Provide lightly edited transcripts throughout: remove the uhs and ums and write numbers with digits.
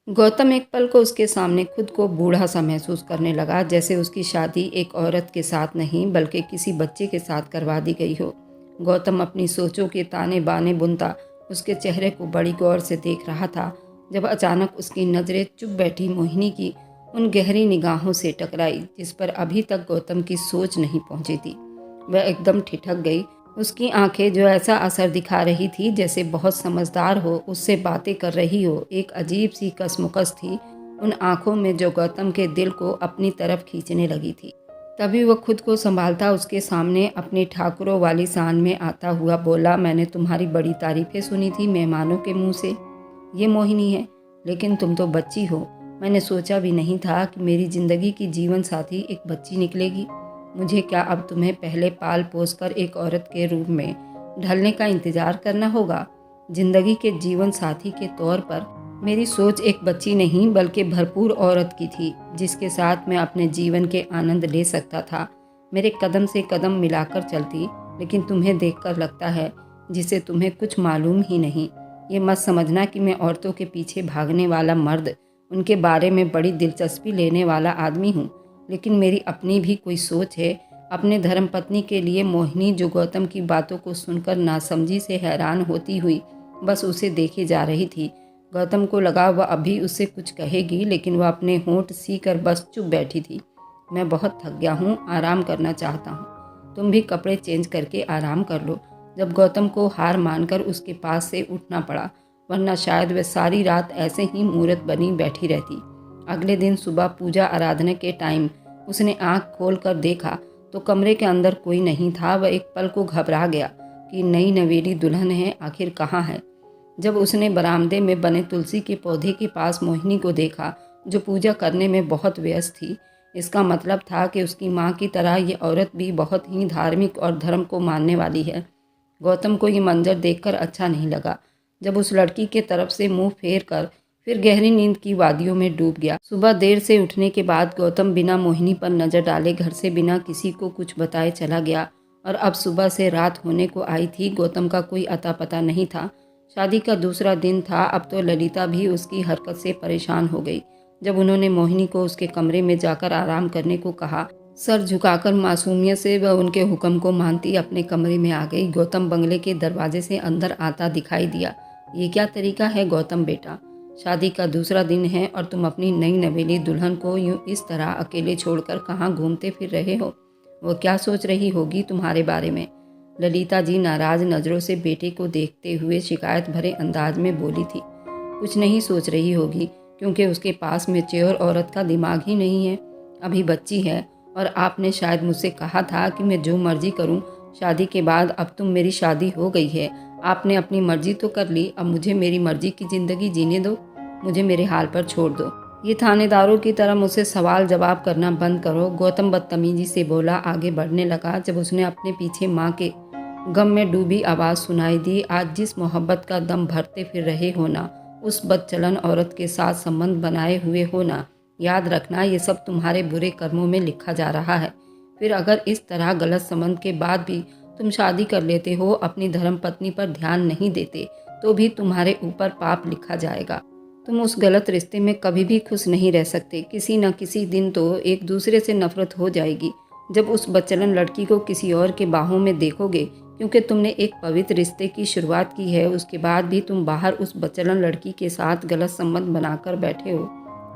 गौतम एक पल को उसके सामने खुद को बूढ़ा सा महसूस करने लगा, जैसे उसकी शादी एक औरत के साथ नहीं बल्कि किसी बच्चे के साथ करवा दी गई हो। गौतम अपनी सोचों के ताने बाने बुनता उसके चेहरे को बड़ी गौर से देख रहा था, जब अचानक उसकी नज़रें चुप बैठी मोहिनी की उन गहरी निगाहों से टकराई जिस पर अभी तक गौतम की सोच नहीं पहुंची थी। वह एकदम ठिठक गई। उसकी आंखें जो ऐसा असर दिखा रही थी जैसे बहुत समझदार हो उससे बातें कर रही हो, एक अजीब सी कसमुकस थी उन आंखों में जो गौतम के दिल को अपनी तरफ खींचने लगी थी। तभी वह खुद को संभालता उसके सामने अपनी ठाकुरों वाली शान में आता हुआ बोला, मैंने तुम्हारी बड़ी तारीफें सुनी थी मेहमानों के मुंह से। ये मोहिनी है, लेकिन तुम तो बच्ची हो। मैंने सोचा भी नहीं था कि मेरी ज़िंदगी की जीवन साथी एक बच्ची निकलेगी। मुझे क्या अब तुम्हें पहले पाल पोस कर एक औरत के रूप में ढलने का इंतज़ार करना होगा? जिंदगी के जीवन साथी के तौर पर मेरी सोच एक बच्ची नहीं बल्कि भरपूर औरत की थी, जिसके साथ मैं अपने जीवन के आनंद ले सकता था। मेरे कदम से कदम मिलाकर चलती, लेकिन तुम्हें देखकर लगता है जिसे तुम्हें कुछ मालूम ही नहीं। ये मत समझना कि मैं औरतों के पीछे भागने वाला मर्द, उनके बारे में बड़ी दिलचस्पी लेने वाला आदमी हूँ, लेकिन मेरी अपनी भी कोई सोच है। अपने धर्मपत्नी के लिए मोहिनी, जो गौतम की बातों को सुनकर नासमझी से हैरान होती हुई बस उसे देखे जा रही थी। गौतम को लगा वह अभी उससे कुछ कहेगी, लेकिन वह अपने होंठ सीकर बस चुप बैठी थी। मैं बहुत थक गया हूँ, आराम करना चाहता हूँ। तुम भी कपड़े चेंज करके आराम कर लो। जब गौतम को हार मानकर उसके पास से उठना पड़ा, वरना शायद वह सारी रात ऐसे ही मूर्त बनी बैठी रहती। अगले दिन सुबह पूजा आराधना के टाइम उसने आंख खोल कर देखा तो कमरे के अंदर कोई नहीं था। वह एक पल को घबरा गया कि नई नवेली दुल्हन है, आखिर कहाँ है। जब उसने बरामदे में बने तुलसी के पौधे के पास मोहिनी को देखा, जो पूजा करने में बहुत व्यस्त थी, इसका मतलब था कि उसकी माँ की तरह ये औरत भी बहुत ही धार्मिक और धर्म को मानने वाली है। गौतम को ये मंजर देखकर अच्छा नहीं लगा। जब उस लड़की के तरफ से मुंह फेर कर फिर गहरी नींद की वादियों में डूब गया। सुबह देर से उठने के बाद गौतम बिना मोहिनी पर नजर डाले घर से बिना किसी को कुछ बताए चला गया, और अब सुबह से रात होने को आई थी, गौतम का कोई अता पता नहीं था। शादी का दूसरा दिन था। अब तो ललिता भी उसकी हरकत से परेशान हो गई। जब उन्होंने मोहिनी को उसके कमरे में जाकर आराम करने को कहा, सर झुकाकर मासूमियत से वह उनके हुक्म को मानती अपने कमरे में आ गई। गौतम बंगले के दरवाजे से अंदर आता दिखाई दिया। ये क्या तरीका है गौतम बेटा? शादी का दूसरा दिन है और तुम अपनी नई नवेली दुल्हन को यूं इस तरह अकेले छोड़कर कहाँ घूमते फिर रहे हो? वो क्या सोच रही होगी तुम्हारे बारे में? ललिता जी नाराज नज़रों से बेटे को देखते हुए शिकायत भरे अंदाज में बोली थी। कुछ नहीं सोच रही होगी, क्योंकि उसके पास मैच्योर औरत का दिमाग ही नहीं है। अभी बच्ची है, और आपने शायद मुझसे कहा था कि मैं जो मर्जी करूं। शादी के बाद अब तुम मेरी शादी हो गई है, आपने अपनी मर्जी तो कर ली, अब मुझे मेरी मर्जी की ज़िंदगी जीने दो। मुझे मेरे हाल पर छोड़ दो। ये थानेदारों की तरह मुझसे सवाल जवाब करना बंद करो। गौतम बदतमीजी से बोला। आगे बढ़ने लगा जब उसने अपने पीछे माँ के गम में डूबी आवाज़ सुनाई दी, आज जिस मोहब्बत का दम भरते फिर रहे हो ना, उस बदचलन औरत के साथ संबंध बनाए हुए हो ना, याद रखना ये सब तुम्हारे बुरे कर्मों में लिखा जा रहा है। फिर अगर इस तरह गलत संबंध के बाद भी तुम शादी कर लेते हो, अपनी धर्मपत्नी पर ध्यान नहीं देते, तो भी तुम्हारे ऊपर पाप लिखा जाएगा। तुम उस गलत रिश्ते में कभी भी खुश नहीं रह सकते। किसी न किसी दिन तो एक दूसरे से नफरत हो जाएगी जब उस बदचलन लड़की को किसी और के बाहों में देखोगे, क्योंकि तुमने एक पवित्र रिश्ते की शुरुआत की है, उसके बाद भी तुम बाहर उस बदचलन लड़की के साथ गलत संबंध बनाकर बैठे हो।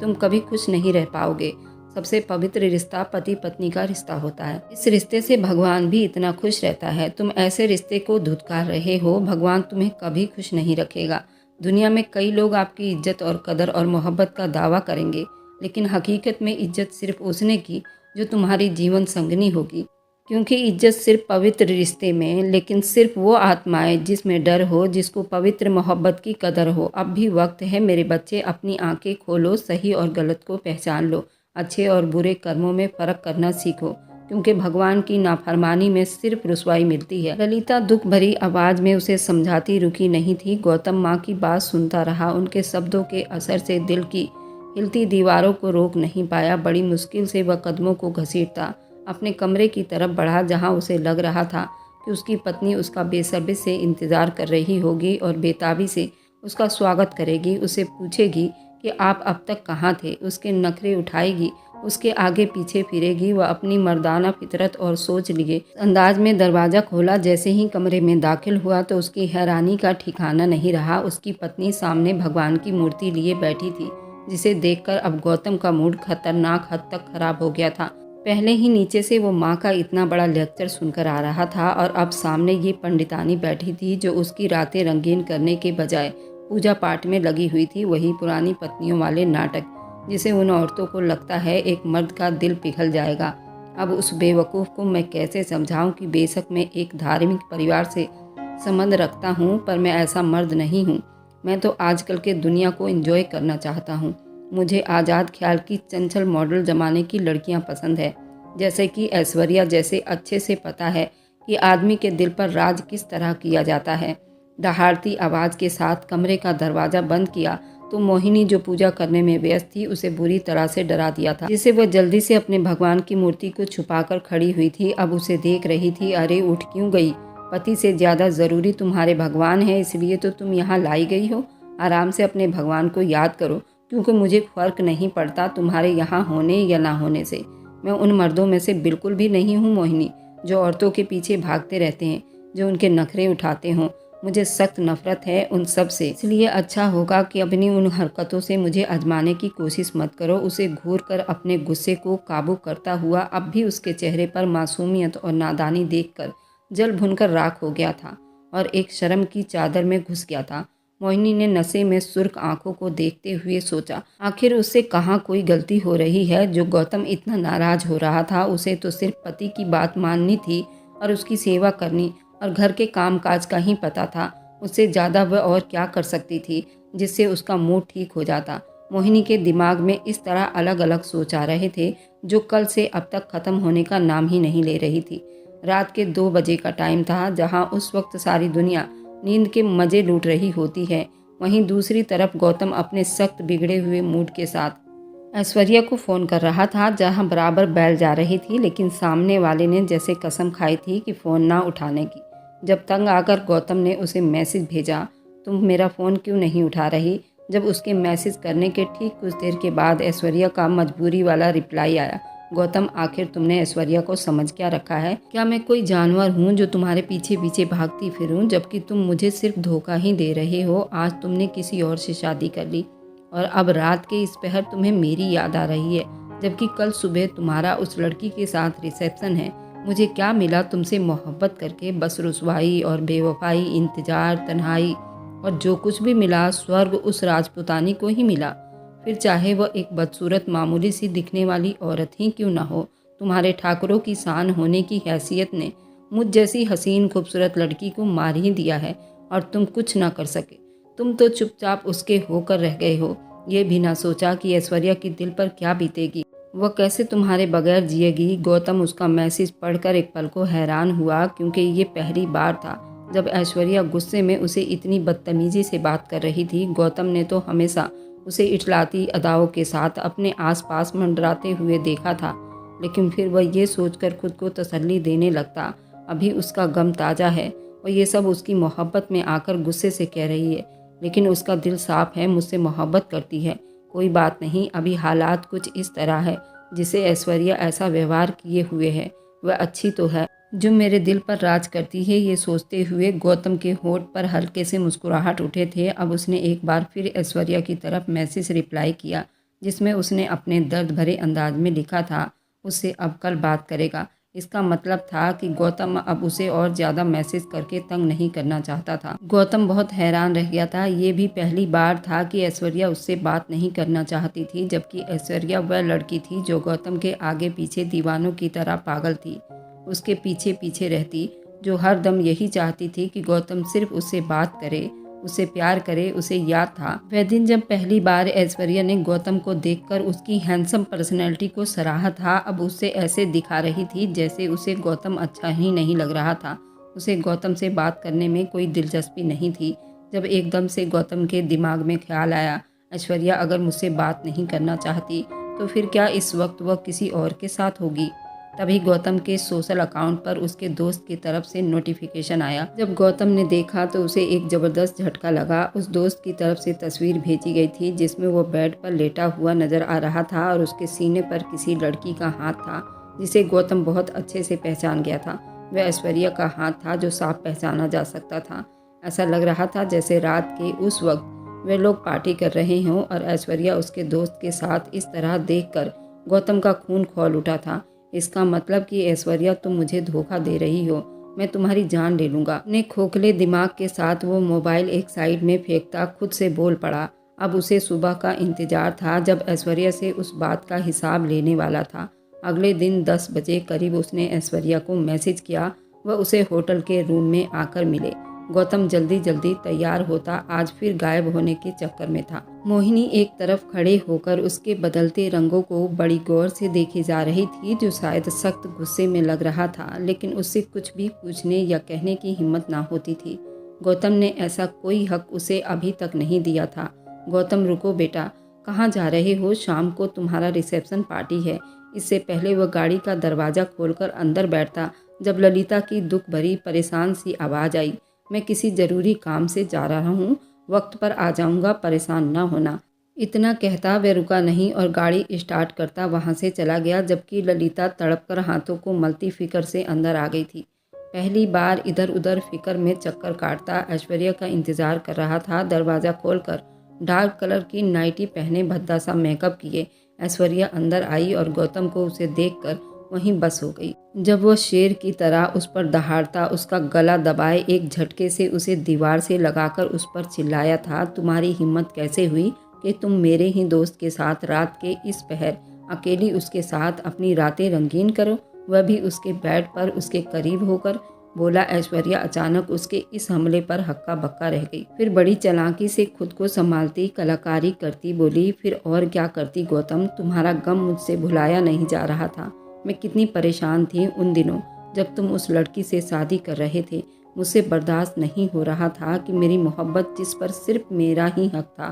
तुम कभी खुश नहीं रह पाओगे। सबसे पवित्र रिश्ता पति पत्नी का रिश्ता होता है। इस रिश्ते से भगवान भी इतना खुश रहता है। तुम ऐसे रिश्ते को धुतकार रहे हो। भगवान तुम्हें कभी खुश नहीं रखेगा। दुनिया में कई लोग आपकी इज्जत और कदर और मोहब्बत का दावा करेंगे, लेकिन हकीकत में इज्जत सिर्फ उसने की जो तुम्हारी जीवन संगनी होगी, क्योंकि इज्जत सिर्फ पवित्र रिश्ते में, लेकिन सिर्फ वो आत्माएं जिसमें डर हो, जिसको पवित्र मोहब्बत की कदर हो। अब भी वक्त है मेरे बच्चे, अपनी आंखें खोलो, सही और गलत को पहचान लो, अच्छे और बुरे कर्मों में फ़र्क करना सीखो, क्योंकि भगवान की नाफरमानी में सिर्फ रुसवाई मिलती है। ललिता दुख भरी आवाज़ में उसे समझाती रुकी नहीं थी। गौतम माँ की बात सुनता रहा। उनके शब्दों के असर से दिल की हिलती दीवारों को रोक नहीं पाया। बड़ी मुश्किल से वह कदमों को घसीटता अपने कमरे की तरफ बढ़ा, जहाँ उसे लग रहा था कि उसकी पत्नी उसका बेसब्री से इंतज़ार कर रही होगी और बेताबी से उसका स्वागत करेगी। उसे पूछेगी कि आप अब तक कहाँ थे। उसके नखरे उठाएगी, उसके आगे पीछे फिरेगी। वह अपनी मर्दाना फितरत और सोच लिए अंदाज में दरवाज़ा खोला। जैसे ही कमरे में दाखिल हुआ तो उसकी हैरानी का ठिकाना नहीं रहा। उसकी पत्नी सामने भगवान की मूर्ति लिए बैठी थी, जिसे देखकर अब गौतम का मूड खतरनाक हद तक खराब हो गया था। पहले ही नीचे से वो माँ का इतना बड़ा लेक्चर सुनकर आ रहा था और अब सामने ये पंडितानी बैठी थी जो उसकी रातें रंगीन करने के बजाय पूजा पाठ में लगी हुई थी। वही पुरानी पत्नियों वाले नाटक, जिसे उन औरतों को लगता है एक मर्द का दिल पिघल जाएगा। अब उस बेवकूफ़ को मैं कैसे समझाऊं कि बेशक मैं एक धार्मिक परिवार से संबंध रखता हूं, पर मैं ऐसा मर्द नहीं हूं। मैं तो आजकल के दुनिया को एंजॉय करना चाहता हूं। मुझे आज़ाद ख्याल की चंचल मॉडल ज़माने की लड़कियां पसंद है, जैसे कि ऐश्वर्या जैसे। अच्छे से पता है कि आदमी के दिल पर राज किस तरह किया जाता है। दहाड़ती आवाज़ के साथ कमरे का दरवाज़ा बंद किया तो मोहिनी, जो पूजा करने में व्यस्त थी, उसे बुरी तरह से डरा दिया था, जिसे वह जल्दी से अपने भगवान की मूर्ति को छुपाकर खड़ी हुई थी। अब उसे देख रही थी। अरे उठ क्यों गई? पति से ज़्यादा ज़रूरी तुम्हारे भगवान है, इसलिए तो तुम यहाँ लाई गई हो। आराम से अपने भगवान को याद करो, क्योंकि मुझे फ़र्क नहीं पड़ता तुम्हारे यहाँ होने या ना होने से। मैं उन मर्दों में से बिल्कुल भी नहीं हूँ मोहिनी, जो औरतों के पीछे भागते रहते हैं, जो उनके नखरे उठाते हों। मुझे सख्त नफरत है उन सब से, इसलिए अच्छा होगा कि अपनी उन हरकतों से मुझे आजमाने की कोशिश मत करो। उसे घूर कर अपने गुस्से को काबू करता हुआ अब भी उसके चेहरे पर मासूमियत और नादानी देखकर जल भुनकर राख हो गया था और एक शर्म की चादर में घुस गया था। मोहिनी ने नशे में सुर्ख आंखों को देखते हुए सोचा, आखिर उससे कहाँ कोई गलती हो रही है जो गौतम इतना नाराज हो रहा था। उसे तो सिर्फ पति की बात माननी थी और उसकी सेवा करनी और घर के कामकाज का ही पता था। उससे ज़्यादा वह और क्या कर सकती थी जिससे उसका मूड ठीक हो जाता। मोहिनी के दिमाग में इस तरह अलग अलग सोच आ रहे थे जो कल से अब तक ख़त्म होने का नाम ही नहीं ले रही थी। रात के 2 बजे का टाइम था, जहाँ उस वक्त सारी दुनिया नींद के मज़े लूट रही होती है। वहीं दूसरी तरफ गौतम अपने सख्त बिगड़े हुए मूड के साथ ऐश्वर्या को फ़ोन कर रहा था, जहां बराबर बैल जा रही थी, लेकिन सामने वाले ने जैसे कसम खाई थी कि फ़ोन ना उठाने की। जब तंग आकर गौतम ने उसे मैसेज भेजा, तुम मेरा फ़ोन क्यों नहीं उठा रही? जब उसके मैसेज करने के ठीक कुछ देर के बाद ऐश्वर्या का मजबूरी वाला रिप्लाई आया, गौतम आखिर तुमने ऐश्वर्या को समझ क्या रखा है? क्या मैं कोई जानवर हूँ जो तुम्हारे पीछे पीछे भागती फिरूँ, जबकि तुम मुझे सिर्फ धोखा ही दे रहे हो? आज तुमने किसी और से शादी कर ली और अब रात के इस पहर तुम्हें मेरी याद आ रही है, जबकि कल सुबह तुम्हारा उस लड़की के साथ रिसेप्शन है। मुझे क्या मिला तुमसे मोहब्बत करके? बस रुसवाई और बेवफाई, इंतजार, तन्हाई, और जो कुछ भी मिला स्वर्ग उस राजपुतानी को ही मिला। फिर चाहे वह एक बदसूरत मामूली सी दिखने वाली औरत ही क्यों न हो। तुम्हारे ठाकुरों की शान होने की हैसियत ने मुझ जैसी हसीन खूबसूरत लड़की को मार ही दिया है और तुम कुछ न कर सके। तुम तो चुपचाप उसके होकर रह गए हो, ये भी ना सोचा कि ऐश्वर्या के दिल पर क्या बीतेगी, वह कैसे तुम्हारे बगैर जिएगी। गौतम उसका मैसेज पढ़कर एक पल को हैरान हुआ, क्योंकि ये पहली बार था जब ऐश्वर्या गुस्से में उसे इतनी बदतमीजी से बात कर रही थी। गौतम ने तो हमेशा उसे इटलाती अदाओं के साथ अपने आसपास मंडराते हुए देखा था, लेकिन फिर वह ये सोचकर खुद को तसल्ली देने लगता, अभी उसका गम ताज़ा है और ये सब उसकी मोहब्बत में आकर गुस्से से कह रही है, लेकिन उसका दिल साफ है, मुझसे मोहब्बत करती है। कोई बात नहीं, अभी हालात कुछ इस तरह है जिसे ऐश्वर्या ऐसा व्यवहार किए हुए है, वह अच्छी तो है जो मेरे दिल पर राज करती है। ये सोचते हुए गौतम के होठ पर हल्के से मुस्कुराहट उठे थे। अब उसने एक बार फिर ऐश्वर्या की तरफ मैसेज रिप्लाई किया, जिसमें उसने अपने दर्द भरे अंदाज में लिखा था, उससे अब कल बात करेगा। इसका मतलब था कि गौतम अब उसे और ज़्यादा मैसेज करके तंग नहीं करना चाहता था। गौतम बहुत हैरान रह गया था। ये भी पहली बार था कि ऐश्वर्या उससे बात नहीं करना चाहती थी, जबकि ऐश्वर्या वह लड़की थी जो गौतम के आगे पीछे दीवानों की तरह पागल थी, उसके पीछे पीछे रहती, जो हर दम यही चाहती थी कि गौतम सिर्फ उससे बात करे, उसे प्यार करे। उसे याद था वह दिन जब पहली बार ऐश्वर्या ने गौतम को देखकर उसकी हैंडसम पर्सनैलिटी को सराहा था। अब उससे ऐसे दिखा रही थी जैसे उसे गौतम अच्छा ही नहीं लग रहा था। उसे गौतम से बात करने में कोई दिलचस्पी नहीं थी। जब एकदम से गौतम के दिमाग में ख्याल आया, ऐश्वर्या अगर मुझसे बात नहीं करना चाहती तो फिर क्या इस वक्त वह किसी और के साथ होगी? तभी गौतम के सोशल अकाउंट पर उसके दोस्त की तरफ से नोटिफिकेशन आया। जब गौतम ने देखा तो उसे एक ज़बरदस्त झटका लगा। उस दोस्त की तरफ से तस्वीर भेजी गई थी जिसमें वो बेड पर लेटा हुआ नज़र आ रहा था और उसके सीने पर किसी लड़की का हाथ था जिसे गौतम बहुत अच्छे से पहचान गया था। वह ऐश्वर्या का हाथ था जो साफ पहचाना जा सकता था। ऐसा लग रहा था जैसे रात के उस वक्त वे लोग पार्टी कर रहे हों और ऐश्वर्या उसके दोस्त के साथ इस तरह देखकर गौतम का खून खौल उठा था। इसका मतलब कि ऐश्वर्या तुम मुझे धोखा दे रही हो, मैं तुम्हारी जान ले लूँगा। अपने खोखले दिमाग के साथ वो मोबाइल एक साइड में फेंकता खुद से बोल पड़ा। अब उसे सुबह का इंतजार था जब ऐश्वर्या से उस बात का हिसाब लेने वाला था। अगले दिन 10 बजे करीब उसने ऐश्वर्या को मैसेज किया वह उसे होटल के रूम में आकर मिले। गौतम जल्दी जल्दी तैयार होता आज फिर गायब होने के चक्कर में था। मोहिनी एक तरफ खड़े होकर उसके बदलते रंगों को बड़ी गौर से देखी जा रही थी जो शायद सख्त गुस्से में लग रहा था, लेकिन उससे कुछ भी पूछने या कहने की हिम्मत ना होती थी। गौतम ने ऐसा कोई हक उसे अभी तक नहीं दिया था। गौतम रुको बेटा, कहाँ जा रहे हो? शाम को तुम्हारा रिसेप्शन पार्टी है। इससे पहले वह गाड़ी का दरवाज़ा खोलकर अंदर बैठता जब ललिता की दुख भरी परेशान सी आवाज़ आई, मैं किसी ज़रूरी काम से जा रहा हूँ, वक्त पर आ जाऊँगा, परेशान ना होना। इतना कहता वह रुका नहीं और गाड़ी स्टार्ट करता वहाँ से चला गया, जबकि ललिता तड़पकर हाथों को मलती फिक्र से अंदर आ गई थी। पहली बार इधर उधर फिक्र में चक्कर काटता ऐश्वर्या का इंतज़ार कर रहा था। दरवाज़ा खोलकर डार्क कलर की नाइटी पहने भद्दा सा मेकअप किए ऐश्वर्या अंदर आई और गौतम को उसे देखकर वहीं बस हो गई। जब वो शेर की तरह उस पर दहाड़ता उसका गला दबाए एक झटके से उसे दीवार से लगाकर उस पर चिल्लाया था, तुम्हारी हिम्मत कैसे हुई कि तुम मेरे ही दोस्त के साथ रात के इस पहर अकेली उसके साथ अपनी रातें रंगीन करो, वह भी उसके बेड पर उसके करीब होकर। बोला ऐश्वर्या अचानक उसके इस हमले पर हक्का बक्का रह गई। फिर बड़ी चालाकी से खुद को संभालती कलाकारी करती बोली, फिर और क्या करती गौतम, तुम्हारा गम मुझसे भुलाया नहीं जा रहा था। मैं कितनी परेशान थी उन दिनों जब तुम उस लड़की से शादी कर रहे थे। मुझसे बर्दाश्त नहीं हो रहा था कि मेरी मोहब्बत जिस पर सिर्फ मेरा ही हक था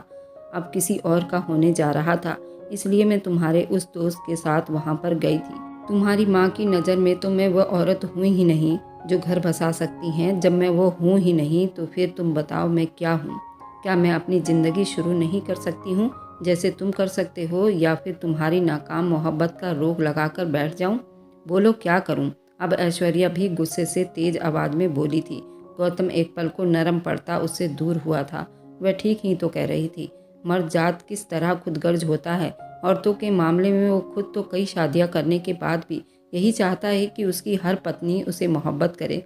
अब किसी और का होने जा रहा था। इसलिए मैं तुम्हारे उस दोस्त के साथ वहाँ पर गई थी। तुम्हारी माँ की नज़र में तो मैं वह औरत हूँ ही नहीं जो घर बसा सकती हैं। जब मैं वो हूँ ही नहीं तो फिर तुम बताओ मैं क्या हूँ? क्या मैं अपनी ज़िंदगी शुरू नहीं कर सकती हूँ जैसे तुम कर सकते हो, या फिर तुम्हारी नाकाम मोहब्बत का रोग लगाकर बैठ जाऊँ? बोलो क्या करूँ? अब ऐश्वर्या भी गुस्से से तेज आवाज़ में बोली थी। गौतम एक पल को नरम पड़ता उससे दूर हुआ था। वह ठीक ही तो कह रही थी। मर्द जात किस तरह खुदगर्ज होता है। औरतों के मामले में वो खुद तो कई शादियाँ करने के बाद भी यही चाहता है कि उसकी हर पत्नी उसे मोहब्बत करे।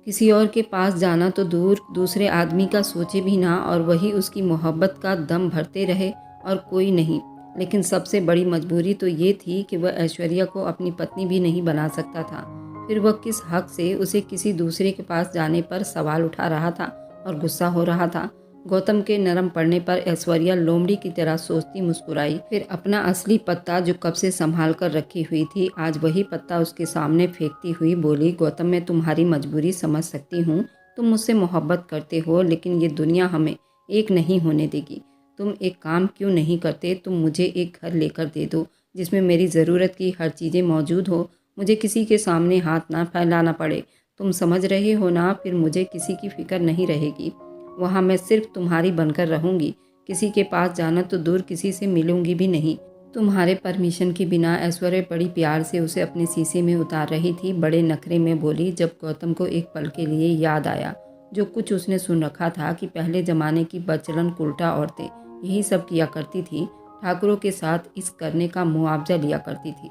किसी और के पास जाना तो दूर, दूसरे आदमी का सोचे भी ना और वही उसकी मोहब्बत का दम भरते रहे और कोई नहीं। लेकिन सबसे बड़ी मजबूरी तो ये थी कि वह ऐश्वर्या को अपनी पत्नी भी नहीं बना सकता था। फिर वह किस हक से उसे किसी दूसरे के पास जाने पर सवाल उठा रहा था और गुस्सा हो रहा था। गौतम के नरम पड़ने पर ऐश्वर्या लोमड़ी की तरह सोचती मुस्कुराई। फिर अपना असली पत्ता जो कब से संभाल कर रखी हुई थी आज वही पत्ता उसके सामने फेंकती हुई बोली, गौतम मैं तुम्हारी मजबूरी समझ सकती हूँ। तुम मुझसे मोहब्बत करते हो लेकिन ये दुनिया हमें एक नहीं होने देगी। तुम एक काम क्यों नहीं करते, तुम मुझे एक घर लेकर दे दो जिसमें मेरी ज़रूरत की हर चीज़ें मौजूद हो, मुझे किसी के सामने हाथ ना फैलाना पड़े। तुम समझ रहे हो ना, फिर मुझे किसी की फिक्र नहीं रहेगी। वहाँ मैं सिर्फ तुम्हारी बनकर रहूँगी। किसी के पास जाना तो दूर, किसी से मिलूंगी भी नहीं तुम्हारे परमिशन के बिना। ऐश्वर्या बड़ी प्यार से उसे अपने शीशे में उतार रही थी। बड़े नखरे में बोली। जब गौतम को एक पल के लिए याद आया जो कुछ उसने सुन रखा था कि पहले ज़माने की बचलन कुल्टा औरतें यही सब किया करती थी, ठाकुरों के साथ इस करने का मुआवजा लिया करती थी,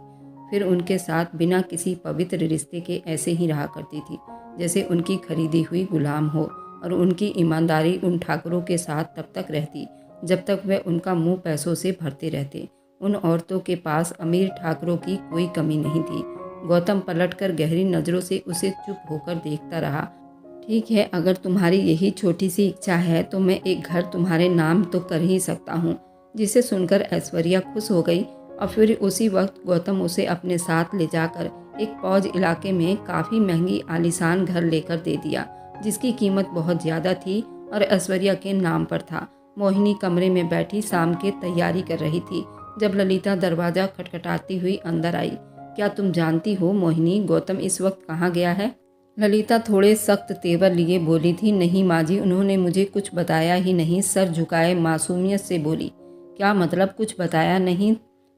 फिर उनके साथ बिना किसी पवित्र रिश्ते के ऐसे ही रहा करती थी जैसे उनकी खरीदी हुई गुलाम हो, और उनकी ईमानदारी उन ठाकुरों के साथ तब तक रहती जब तक वह उनका मुंह पैसों से भरते रहते। उन औरतों के पास अमीर ठाकुरों की कोई कमी नहीं थी। गौतम पलटकर गहरी नज़रों से उसे चुप होकर देखता रहा। ठीक है, अगर तुम्हारी यही छोटी सी इच्छा है तो मैं एक घर तुम्हारे नाम तो कर ही सकता हूँ। जिसे सुनकर ऐश्वर्या खुश हो गई और फिर उसी वक्त गौतम उसे अपने साथ ले जाकर एक फौज इलाके में काफ़ी महंगी आलीशान घर लेकर दे दिया जिसकी कीमत बहुत ज़्यादा थी और ऐश्वर्या के नाम पर था। मोहिनी कमरे में बैठी शाम की तैयारी कर रही थी जब ललिता दरवाज़ा खटखटाती हुई अंदर आई। क्या तुम जानती हो मोहिनी, गौतम इस वक्त कहाँ गया है? ललिता थोड़े सख्त तेवर लिए बोली थी। नहीं माँ जी, उन्होंने मुझे कुछ बताया ही नहीं। सर झुकाए मासूमियत से बोली। क्या मतलब कुछ बताया नहीं?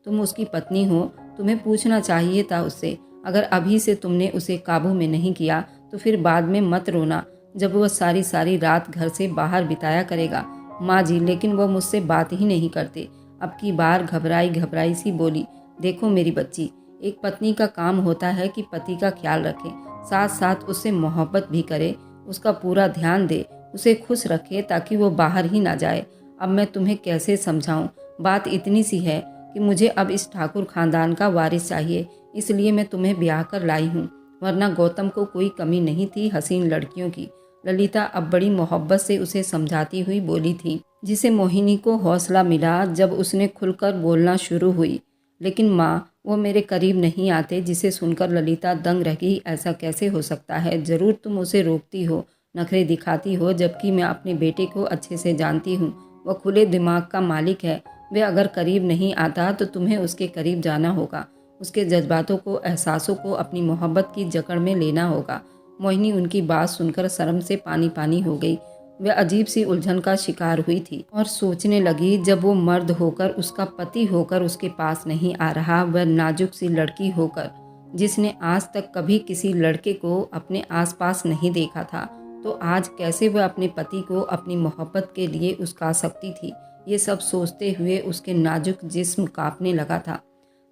तुम उसकी पत्नी हो, तुम्हें पूछना चाहिए था उससे। अगर अभी से तुमने उसे काबू में नहीं किया तो फिर बाद में मत रोना जब वह सारी सारी रात घर से बाहर बिताया करेगा। माँ जी, लेकिन वह मुझसे बात ही नहीं करते। अब की बार घबराई घबराई सी बोली। देखो मेरी बच्ची, एक पत्नी का काम होता है कि पति का ख्याल रखे, साथ साथ उससे मोहब्बत भी करे, उसका पूरा ध्यान दे, उसे खुश रखे ताकि वो बाहर ही ना जाए। अब मैं तुम्हें कैसे समझाऊं? बात इतनी सी है कि मुझे अब इस ठाकुर खानदान का वारिस चाहिए, इसलिए मैं तुम्हें ब्याह कर लाई हूँ, वरना गौतम को कोई कमी नहीं थी हसीन लड़कियों की। ललिता अब बड़ी मोहब्बत से उसे समझाती हुई बोली थी, जिसे मोहिनी को हौसला मिला जब उसने खुलकर बोलना शुरू हुई। लेकिन माँ, वो मेरे करीब नहीं आते। जिसे सुनकर ललिता दंग रह गई। ऐसा कैसे हो सकता है? ज़रूर तुम उसे रोकती हो, नखरे दिखाती हो, जबकि मैं अपने बेटे को अच्छे से जानती हूँ। वह खुले दिमाग का मालिक है। वह अगर करीब नहीं आता तो तुम्हें उसके करीब जाना होगा, उसके जज्बातों को, एहसासों को अपनी मोहब्बत की जकड़ में लेना होगा। मोहिनी उनकी बात सुनकर शर्म से पानी पानी हो गई। वह अजीब सी उलझन का शिकार हुई थी और सोचने लगी, जब वो मर्द होकर, उसका पति होकर उसके पास नहीं आ रहा, वह नाजुक सी लड़की होकर जिसने आज तक कभी किसी लड़के को अपने आसपास नहीं देखा था, तो आज कैसे वह अपने पति को अपनी मोहब्बत के लिए उकसा सकती थी? ये सब सोचते हुए उसके नाजुक जिस्म कांपने लगा था।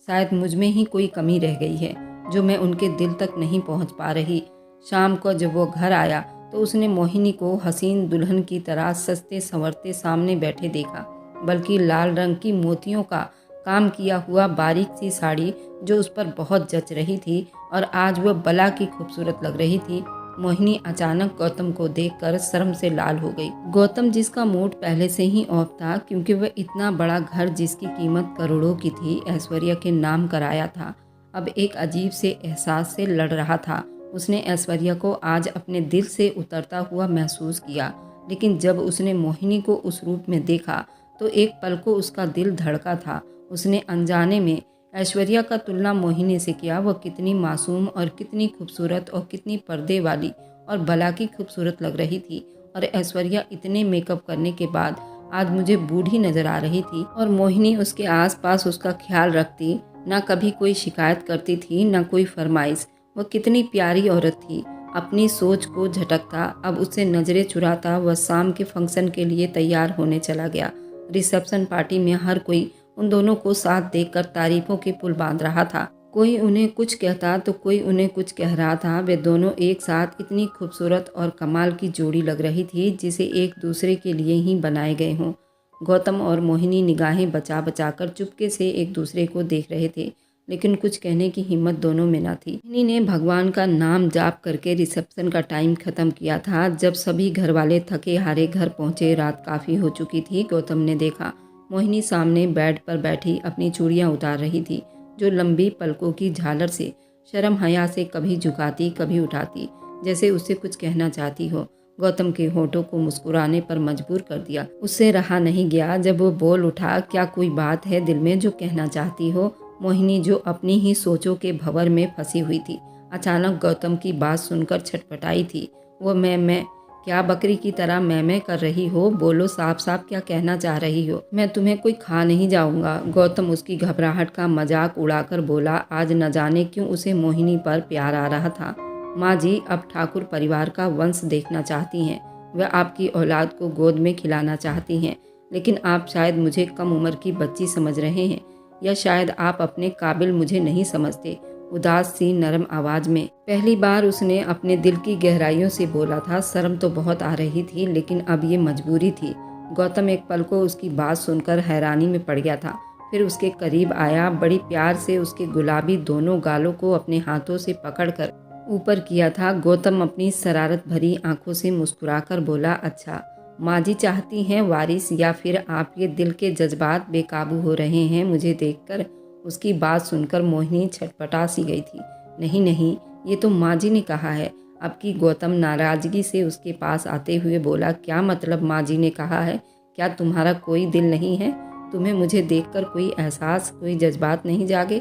शायद मुझ में ही कोई कमी रह गई है जो मैं उनके दिल तक नहीं पहुंच पा रही। शाम को जब वो घर आया तो उसने मोहिनी को हसीन दुल्हन की तरह सजते संवरते सामने बैठे देखा, बल्कि लाल रंग की मोतियों का काम किया हुआ बारीक सी साड़ी जो उस पर बहुत जच रही थी और आज वह बला की खूबसूरत लग रही थी। मोहिनी अचानक गौतम को देखकर शर्म से लाल हो गई। गौतम, जिसका मूड पहले से ही ऑफ था क्योंकि वह इतना बड़ा घर जिसकी कीमत करोड़ों की थी ऐश्वर्या के नाम कराया था, अब एक अजीब से एहसास से लड़ रहा था। उसने ऐश्वर्या को आज अपने दिल से उतरता हुआ महसूस किया, लेकिन जब उसने मोहिनी को उस रूप में देखा तो एक पल को उसका दिल धड़का था। उसने अनजाने में ऐश्वर्या का तुलना मोहिनी से किया। वह कितनी मासूम और कितनी खूबसूरत और कितनी पर्दे वाली और भला की खूबसूरत लग रही थी, और ऐश्वर्या इतने मेकअप करने के बाद आज मुझे बूढ़ी नजर आ रही थी। और मोहिनी उसके आसपास उसका ख्याल रखती, ना कभी कोई शिकायत करती थी, ना कोई फरमाइश। वह कितनी प्यारी औरत थी। अपनी सोच को झटकता, अब उससे नजरें चुराता वह शाम के फंक्शन के लिए तैयार होने चला गया। रिसेप्शन पार्टी में हर कोई उन दोनों को साथ देखकर तारीफों के पुल बांध रहा था। कोई उन्हें कुछ कहता तो कोई उन्हें कुछ कह रहा था। वे दोनों एक साथ इतनी खूबसूरत और कमाल की जोड़ी लग रही थी जिसे एक दूसरे के लिए ही बनाए गए हों। गौतम और मोहिनी निगाहें बचा बचा कर चुपके से एक दूसरे को देख रहे थे, लेकिन कुछ कहने की हिम्मत दोनों में न थी। मोहिनी ने भगवान का नाम जाप करके रिसेप्शन का टाइम खत्म किया था। जब सभी घर वाले थके हारे घर पहुंचे, रात काफ़ी हो चुकी थी। गौतम ने देखा मोहिनी सामने बेड पर बैठी अपनी चूड़ियां उतार रही थी, जो लंबी पलकों की झालर से शर्म हया से कभी झुकाती कभी उठाती, जैसे उससे कुछ कहना चाहती हो। गौतम के होठों को मुस्कुराने पर मजबूर कर दिया। उससे रहा नहीं गया जब वो बोल उठा, क्या कोई बात है दिल में जो कहना चाहती हो? मोहिनी, जो अपनी ही सोचों के भंवर में फंसी हुई थी, अचानक गौतम की बात सुनकर छटपटाई थी। वो मैं क्या बकरी की तरह मैं कर रही हो? बोलो साफ साफ, क्या कहना चाह रही हो? मैं तुम्हें कोई खा नहीं जाऊंगा। गौतम उसकी घबराहट का मजाक उड़ाकर बोला। आज न जाने क्यों उसे मोहिनी पर प्यार आ रहा था। माँ जी अब ठाकुर परिवार का वंश देखना चाहती हैं। वह आपकी औलाद को गोद में खिलाना चाहती हैं, लेकिन आप शायद मुझे कम उम्र की बच्ची समझ रहे हैं, या शायद आप अपने काबिल मुझे नहीं समझते। उदास सी नरम आवाज में पहली बार उसने अपने दिल की गहराइयों से बोला था। शर्म तो बहुत आ रही थी, लेकिन अब ये मजबूरी थी। गौतम एक पल को उसकी बात सुनकर हैरानी में पड़ गया था, फिर उसके करीब आया, बड़ी प्यार से उसके गुलाबी दोनों गालों को अपने हाथों से पकड़कर ऊपर किया था। गौतम अपनी शरारत भरी आंखों से मुस्कुराकर बोला, अच्छा माँ जी चाहती हैं वारिस, या फिर आपके दिल के जज्बात बेकाबू हो रहे हैं मुझे देखकर? उसकी बात सुनकर मोहिनी छटपटा सी गई थी। नहीं नहीं, ये तो माँ जी ने कहा है। अब की गौतम नाराजगी से उसके पास आते हुए बोला, क्या मतलब माँ जी ने कहा है? क्या तुम्हारा कोई दिल नहीं है? तुम्हें मुझे देखकर कोई एहसास, कोई जज्बात नहीं जागे?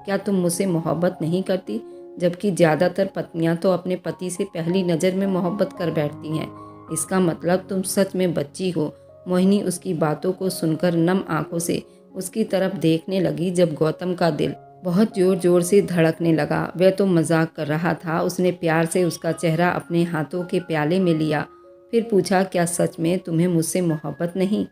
क्या तुम मुझसे मोहब्बत नहीं करती? जबकि ज़्यादातर पत्नियां तो अपने पति से पहली नज़र में मोहब्बत कर बैठती हैं। इसका मतलब तुम सच में बच्ची हो। मोहिनी उसकी बातों को सुनकर नम आंखों से उसकी तरफ देखने लगी। जब गौतम का दिल बहुत जोर जोर से धड़कने लगा। वह तो मजाक कर रहा था। उसने प्यार से उसका चेहरा अपने हाथों के प्याले में लिया, फिर पूछा, क्या सच में तुम्हें मुझसे मोहब्बत नहीं?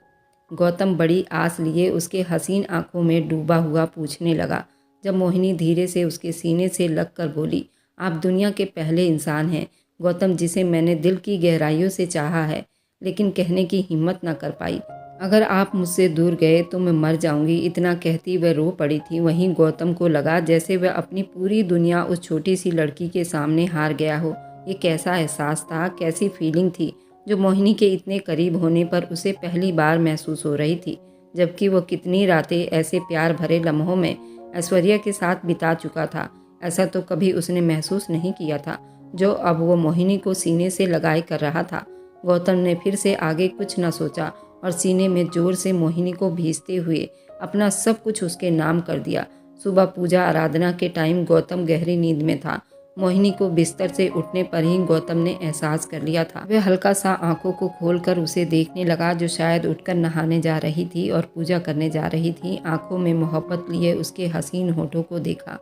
गौतम बड़ी आस लिए उसके हसीन आंखों में डूबा हुआ पूछने लगा। जब मोहिनी धीरे से उसके सीने से लग कर बोली, आप दुनिया के पहले इंसान हैं गौतम, जिसे मैंने दिल की गहराइयों से चाहा है, लेकिन कहने की हिम्मत न कर पाई। अगर आप मुझसे दूर गए तो मैं मर जाऊंगी। इतना कहती वह रो पड़ी थी। वहीं गौतम को लगा जैसे वह अपनी पूरी दुनिया उस छोटी सी लड़की के सामने हार गया हो। ये कैसा एहसास था, कैसी फीलिंग थी जो मोहिनी के इतने करीब होने पर उसे पहली बार महसूस हो रही थी, जबकि वो कितनी रातें ऐसे प्यार भरे लम्हों में ऐश्वर्या के साथ बिता चुका था। ऐसा तो कभी उसने महसूस नहीं किया था जो अब वो मोहिनी को सीने से लगाए कर रहा था। गौतम ने फिर से आगे कुछ न सोचा और सीने में जोर से मोहिनी को भींचते हुए अपना सब कुछ उसके नाम कर दिया। सुबह पूजा आराधना के टाइम गौतम गहरी नींद में था। मोहिनी को बिस्तर से उठने पर ही गौतम ने एहसास कर लिया था। वह हल्का सा आंखों को खोलकर उसे देखने लगा, जो शायद उठकर नहाने जा रही थी और पूजा करने जा रही थी। आंखों में मोहब्बत लिए उसके हसीन होठों को देखा,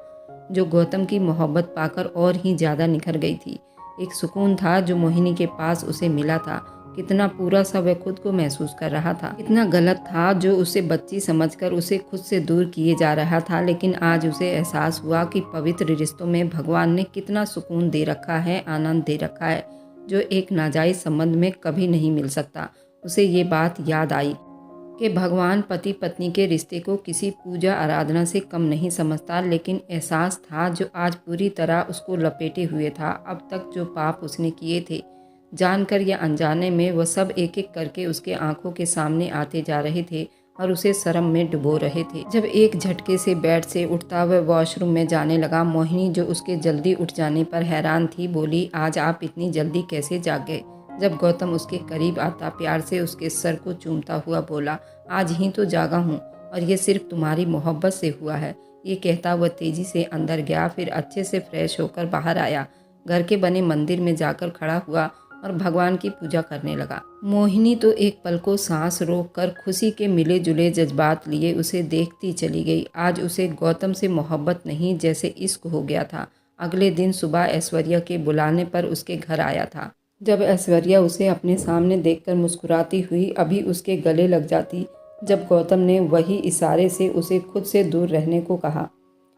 जो गौतम की मोहब्बत पाकर और ही ज़्यादा निखर गई थी। एक सुकून था जो मोहिनी के पास उसे मिला था। कितना पूरा सा वह खुद को महसूस कर रहा था। कितना गलत था जो उसे बच्ची समझकर उसे खुद से दूर किए जा रहा था। लेकिन आज उसे एहसास हुआ कि पवित्र रिश्तों में भगवान ने कितना सुकून दे रखा है, आनंद दे रखा है, जो एक नाजायज़ संबंध में कभी नहीं मिल सकता। उसे ये बात याद आई कि भगवान पति पत्नी के रिश्ते को किसी पूजा आराधना से कम नहीं समझता। लेकिन एहसास था जो आज पूरी तरह उसको लपेटे हुए था। अब तक जो पाप उसने किए थे, जानकर या अनजाने में, वह सब एक एक करके उसके आंखों के सामने आते जा रहे थे और उसे शर्म में डुबो रहे थे। जब एक झटके से बेड से उठता वह वॉशरूम में जाने लगा, मोहिनी जो उसके जल्दी उठ जाने पर हैरान थी, बोली, आज आप इतनी जल्दी कैसे जाग गए? जब गौतम उसके करीब आता, प्यार से उसके सर को चूमता हुआ बोला, आज ही तो जागा हूँ और ये सिर्फ तुम्हारी मोहब्बत से हुआ है। ये कहता वह तेजी से अंदर गया, फिर अच्छे से फ्रेश होकर बाहर आया। घर के बने मंदिर में जाकर खड़ा हुआ और भगवान की पूजा करने लगा। मोहिनी तो एक पल को सांस रोककर खुशी के मिले जुले जज्बात लिए उसे देखती चली गई। आज उसे गौतम से मोहब्बत नहीं, जैसे इश्क हो गया था। अगले दिन सुबह ऐश्वर्या के बुलाने पर उसके घर आया था। जब ऐश्वर्या उसे अपने सामने देखकर मुस्कुराती हुई अभी उसके गले लग जाती, जब गौतम ने वही इशारे से उसे खुद से दूर रहने को कहा,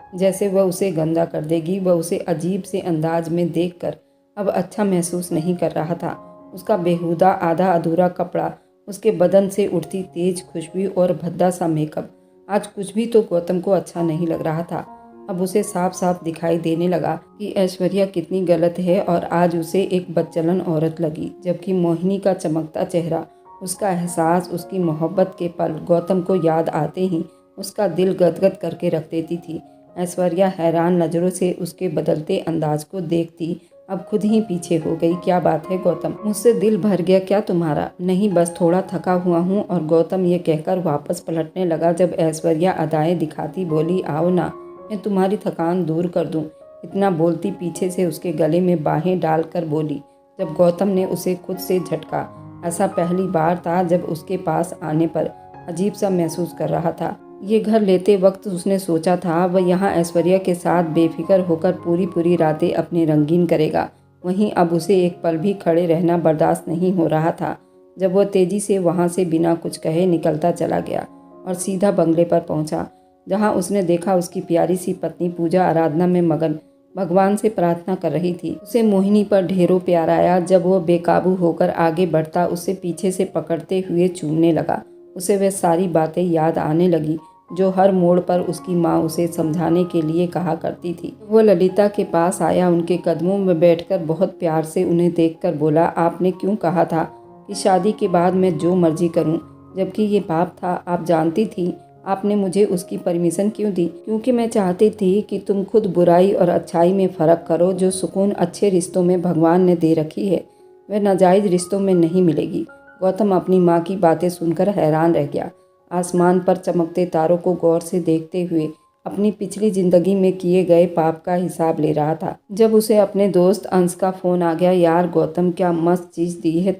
जैसे वह उसे गंदा कर देगी, वह उसे अजीब से अंदाज में देखकर अब अच्छा महसूस नहीं कर रहा था। उसका बेहुदा आधा अधूरा कपड़ा, उसके बदन से उठती तेज खुशबू और भद्दा सा मेकअप, आज कुछ भी तो गौतम को अच्छा नहीं लग रहा था। अब उसे साफ साफ दिखाई देने लगा कि ऐश्वर्या कितनी गलत है और आज उसे एक बदचलन औरत लगी। जबकि मोहिनी का चमकता चेहरा, उसका एहसास, उसकी मोहब्बत के पल गौतम को याद आते ही उसका दिल गदगद करके रख देती थी। ऐश्वर्या हैरान नज़रों से उसके बदलते अंदाज को देखती अब खुद ही पीछे हो गई। क्या बात है गौतम, मुझसे दिल भर गया क्या तुम्हारा? नहीं, बस थोड़ा थका हुआ हूँ। और गौतम ये कहकर वापस पलटने लगा जब ऐश्वर्या अदाएं दिखाती बोली, आओ ना, मैं तुम्हारी थकान दूर कर दूँ। इतना बोलती पीछे से उसके गले में बाहें डालकर बोली। जब गौतम ने उसे खुद से झटका, ऐसा पहली बार था जब उसके पास आने पर अजीब सा महसूस कर रहा था। ये घर लेते वक्त उसने सोचा था वह यहाँ ऐश्वर्या के साथ बेफिक्र होकर पूरी पूरी रातें अपने रंगीन करेगा। वहीं अब उसे एक पल भी खड़े रहना बर्दाश्त नहीं हो रहा था। जब वह तेजी से वहाँ से बिना कुछ कहे निकलता चला गया और सीधा बंगले पर पहुँचा, जहाँ उसने देखा उसकी प्यारी सी पत्नी पूजा आराधना में मगन भगवान से प्रार्थना कर रही थी। उसे मोहिनी पर ढेरों प्यार आया। जब वह बेकाबू होकर आगे बढ़ता, उसे पीछे से पकड़ते हुए चूमने लगा। उसे वह सारी बातें याद आने लगी जो हर मोड़ पर उसकी माँ उसे समझाने के लिए कहा करती थी। वो ललिता के पास आया, उनके कदमों में बैठकर बहुत प्यार से उन्हें देखकर बोला, आपने क्यों कहा था कि शादी के बाद मैं जो मर्जी करूं, जबकि ये पाप था? आप जानती थी। आपने मुझे उसकी परमिशन क्यों दी? क्योंकि मैं चाहती थी कि तुम खुद बुराई और अच्छाई में फ़र्क करो। जो सुकून अच्छे रिश्तों में भगवान ने दे रखी है, वह नाजायज़ रिश्तों में नहीं मिलेगी। गौतम अपनी माँ की बातें सुनकर हैरान रह गया। आसमान पर चमकते तारों को गौर से देखते हुए अपनी पिछली ज़िंदगी में किए गए पाप का हिसाब ले रहा था, जब उसे अपने दोस्त अंश का फ़ोन आ गया। यार गौतम, क्या मस्त चीज़ दी है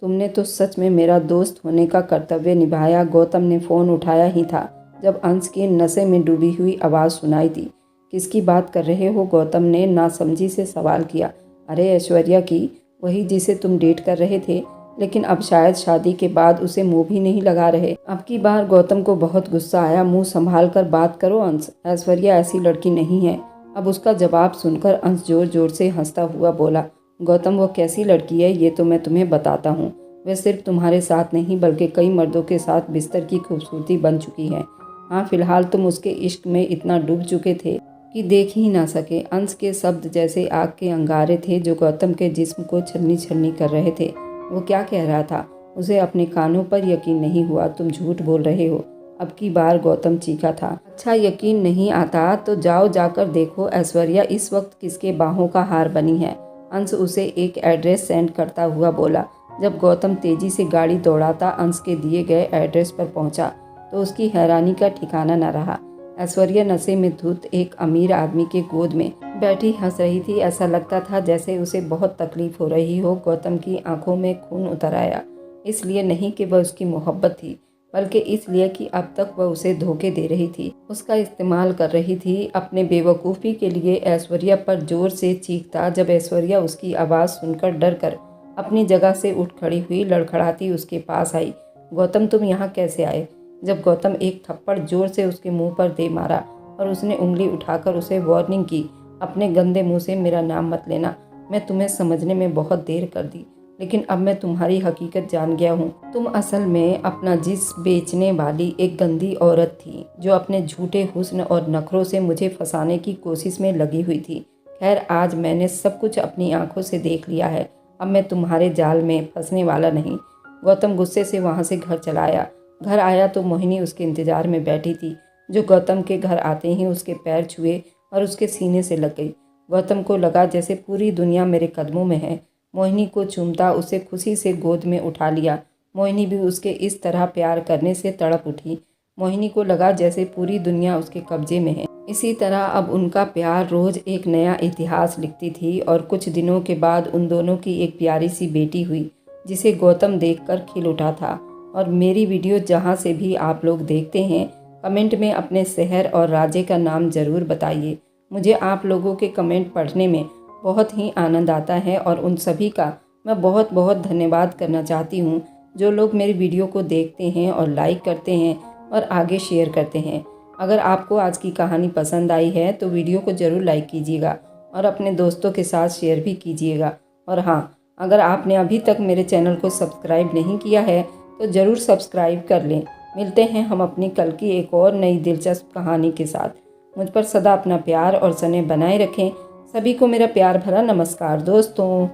तुमने तो सच में मेरा दोस्त होने का कर्तव्य निभाया। गौतम ने फ़ोन उठाया ही था जब अंश की नशे में डूबी हुई आवाज़ सुनाई दी। किसकी बात कर रहे हो? गौतम ने नासमझी से सवाल किया। अरे ऐश्वर्या की, वही जिसे तुम डेट कर रहे थे, लेकिन अब शायद शादी के बाद उसे मुंह भी नहीं लगा रहे। अब की बार गौतम को बहुत गुस्सा आया। मुंह संभाल कर बात करो अंश, ऐश्वर्या ऐसी लड़की नहीं है। अब उसका जवाब सुनकर अंश जोर जोर से हंसता हुआ बोला, गौतम वो कैसी लड़की है ये तो मैं तुम्हें बताता हूँ। वह सिर्फ तुम्हारे साथ नहीं बल्कि कई मर्दों के साथ बिस्तर की खूबसूरती बन चुकी है। हाँ, फिलहाल तुम उसके इश्क में इतना डूब चुके थे कि देख ही ना सके। अंश के शब्द जैसे आग के अंगारे थे जो गौतम के जिस्म को छलनी छलनी कर रहे थे। वो क्या कह रहा था? उसे अपने कानों पर यकीन नहीं हुआ। तुम झूठ बोल रहे हो। अब की बार गौतम चीखा था। अच्छा, यकीन नहीं आता तो जाओ जाकर देखो ऐश्वर्या इस वक्त किसके बाहों का हार बनी है। अंश उसे एक एड्रेस सेंड करता हुआ बोला। जब गौतम तेजी से गाड़ी दौड़ाता अंश के दिए गए एड्रेस पर पहुंचा तो उसकी हैरानी का ठिकाना न रहा। ऐश्वर्या नशे में धुत एक अमीर आदमी के गोद में बैठी हंस रही थी। ऐसा लगता था जैसे उसे बहुत तकलीफ हो रही हो। गौतम की आंखों में खून उतर आया, इसलिए नहीं कि वह उसकी मोहब्बत थी, बल्कि इसलिए कि अब तक वह उसे धोखे दे रही थी, उसका इस्तेमाल कर रही थी अपने बेवकूफ़ी के लिए। ऐश्वर्या पर जोर से चीखता जब ऐश्वर्या उसकी आवाज़ सुनकर डर कर अपनी जगह से उठ खड़ी हुई, लड़खड़ाती उसके पास आई। गौतम, तुम यहाँ कैसे आए? जब गौतम एक थप्पड़ जोर से उसके मुंह पर दे मारा और उसने उंगली उठाकर उसे वार्निंग की, अपने गंदे मुंह से मेरा नाम मत लेना। मैं तुम्हें समझने में बहुत देर कर दी, लेकिन अब मैं तुम्हारी हकीकत जान गया हूँ। तुम असल में अपना जिस्म बेचने वाली एक गंदी औरत थी जो अपने झूठे हुस्न और नखरों से मुझे फंसाने की कोशिश में लगी हुई थी। खैर, आज मैंने सब कुछ अपनी आंखों से देख लिया है। अब मैं तुम्हारे जाल में फंसने वाला नहीं। गौतम गुस्से से वहाँ से घर चला आया। घर आया तो मोहिनी उसके इंतजार में बैठी थी, जो गौतम के घर आते ही उसके पैर छुए और उसके सीने से लग गई। गौतम को लगा जैसे पूरी दुनिया मेरे कदमों में है। मोहिनी को चूमता उसे खुशी से गोद में उठा लिया। मोहिनी भी उसके इस तरह प्यार करने से तड़प उठी। मोहिनी को लगा जैसे पूरी दुनिया उसके कब्जे में है। इसी तरह अब उनका प्यार रोज एक नया इतिहास लिखती थी और कुछ दिनों के बाद उन दोनों की एक प्यारी सी बेटी हुई, जिसे गौतम देखकर खिल उठा था। और मेरी वीडियो जहाँ से भी आप लोग देखते हैं, कमेंट में अपने शहर और राज्य का नाम ज़रूर बताइए। मुझे आप लोगों के कमेंट पढ़ने में बहुत ही आनंद आता है और उन सभी का मैं बहुत बहुत धन्यवाद करना चाहती हूँ जो लोग मेरी वीडियो को देखते हैं और लाइक करते हैं और आगे शेयर करते हैं। अगर आपको आज की कहानी पसंद आई है तो वीडियो को ज़रूर लाइक कीजिएगा और अपने दोस्तों के साथ शेयर भी कीजिएगा। और हाँ, अगर आपने अभी तक मेरे चैनल को सब्सक्राइब नहीं किया है तो ज़रूर सब्सक्राइब कर लें। मिलते हैं हम अपनी कल की एक और नई दिलचस्प कहानी के साथ। मुझ पर सदा अपना प्यार और स्नेह बनाए रखें। सभी को मेरा प्यार भरा नमस्कार दोस्तों।